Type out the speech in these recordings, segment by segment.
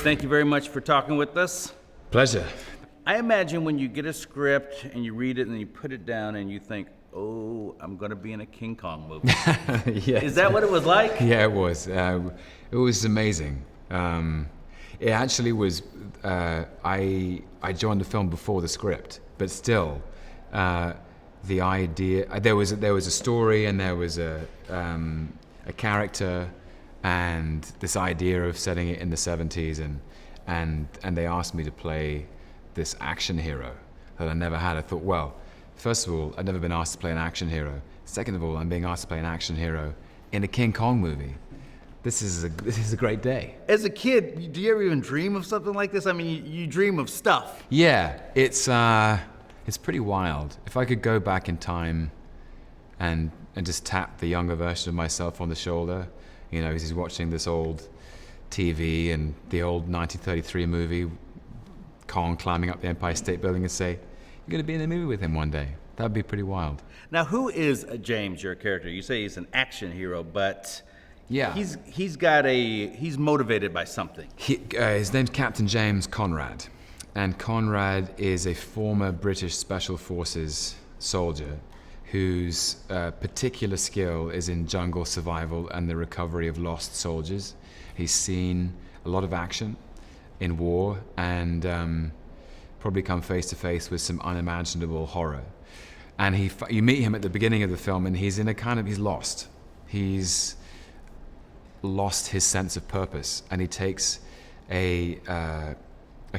thank you very much for talking with us. Pleasure. I imagine when you get a script and you read it and you put it down and you think, oh, I'm gonna be in a King Kong movie. Yes. Is that what it was like? Yeah, it was. It was amazing. It actually was. I joined the film before the script, but still, the idea. There was a story and there was a character, and this idea of setting it in the 70s, and they asked me to play this action hero that I never had. I thought, well, first of all, I'd never been asked to play an action hero. Second of all, I'm being asked to play an action hero in a King Kong movie. This is a great day. As a kid, do you ever even dream of something like this? I mean, you dream of stuff. Yeah, it's pretty wild. If I could go back in time and just tap the younger version of myself on the shoulder, you know, as he's watching this old TV and the old 1933 movie, Kong climbing up the Empire State Building, and say, you're going to be in a movie with him one day. That'd be pretty wild. Now, who is James, your character? You say he's an action hero, but yeah, he's motivated by something. His name's Captain James Conrad, and Conrad is a former British Special Forces soldier whose particular skill is in jungle survival and the recovery of lost soldiers. He's seen a lot of action in war and probably come face to face with some unimaginable horror. And you meet him at the beginning of the film, and he's lost. He's lost his sense of purpose, and he takes a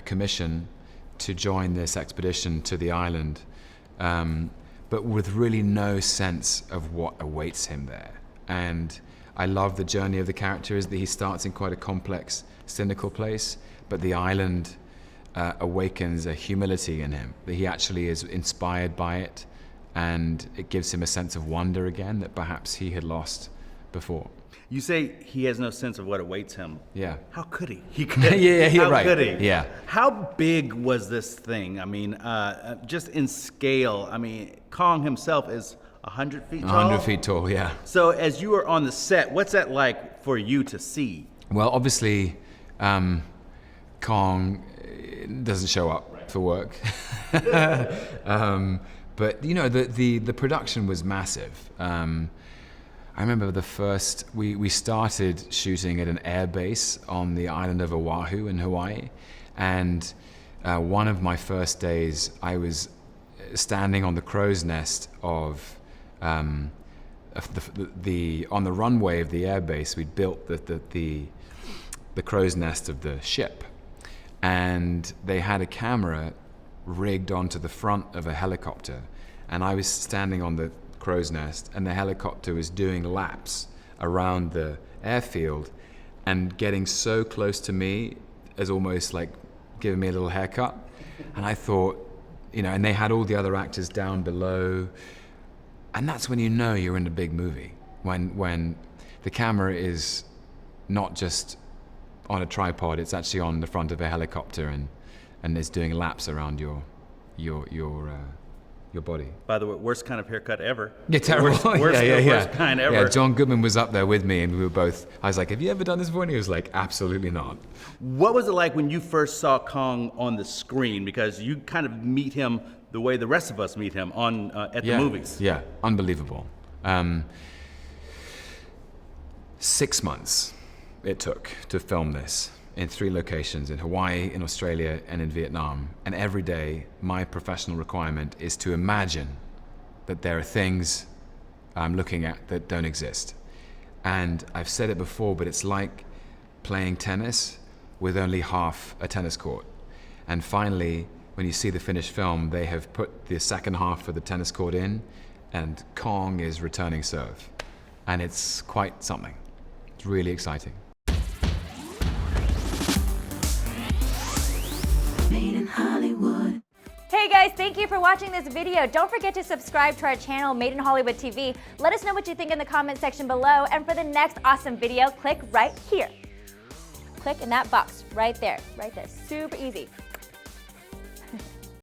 commission to join this expedition to the island, but with really no sense of what awaits him there. And I love the journey of the character is that he starts in quite a complex, cynical place, but the island awakens a humility in him, that he actually is inspired by it, and it gives him a sense of wonder again that perhaps he had lost before. You say he has no sense of what awaits him. Yeah. How could he? He could. Yeah, How right. could he? Yeah. How big was this thing? I mean, just in scale. I mean, Kong himself is 100 feet tall? 100 feet tall, yeah. So as you were on the set, what's that like for you to see? Well, obviously, Kong doesn't show up for work. But, you know, the production was massive. I remember we started shooting at an air base on the island of Oahu in Hawaii. And one of my first days, I was standing on the crow's nest of on the runway of the air base. We'd built the crow's nest of the ship, and they had a camera rigged onto the front of a helicopter, and I was standing on the crow's nest, and the helicopter was doing laps around the airfield and getting so close to me as almost like giving me a little haircut. And I thought, you know, and they had all the other actors down below, and that's when you know you're in a big movie, when the camera is not just on a tripod, it's actually on the front of a helicopter and is doing laps around your body. By the way, worst kind of haircut ever. Yeah, terrible. Worst kind ever. Yeah, John Goodman was up there with me, and we were both, I was like, have you ever done this before? And he was like, absolutely not. What was it like when you first saw Kong on the screen? Because you kind of meet him the way the rest of us meet him at the movies. Yeah, unbelievable. 6 months it took to film this in 3 locations, in Hawaii, in Australia, and in Vietnam. And every day, my professional requirement is to imagine that there are things I'm looking at that don't exist. And I've said it before, but it's like playing tennis with only half a tennis court. And finally, when you see the finished film, they have put the second half of the tennis court in, and Kong is returning serve. And it's quite something. It's really exciting. Made in Hollywood. Hey guys, thank you for watching this video. Don't forget to subscribe to our channel, Made in Hollywood TV. Let us know what you think in the comment section below. And for the next awesome video, click right here. Click in that box right there. Super easy.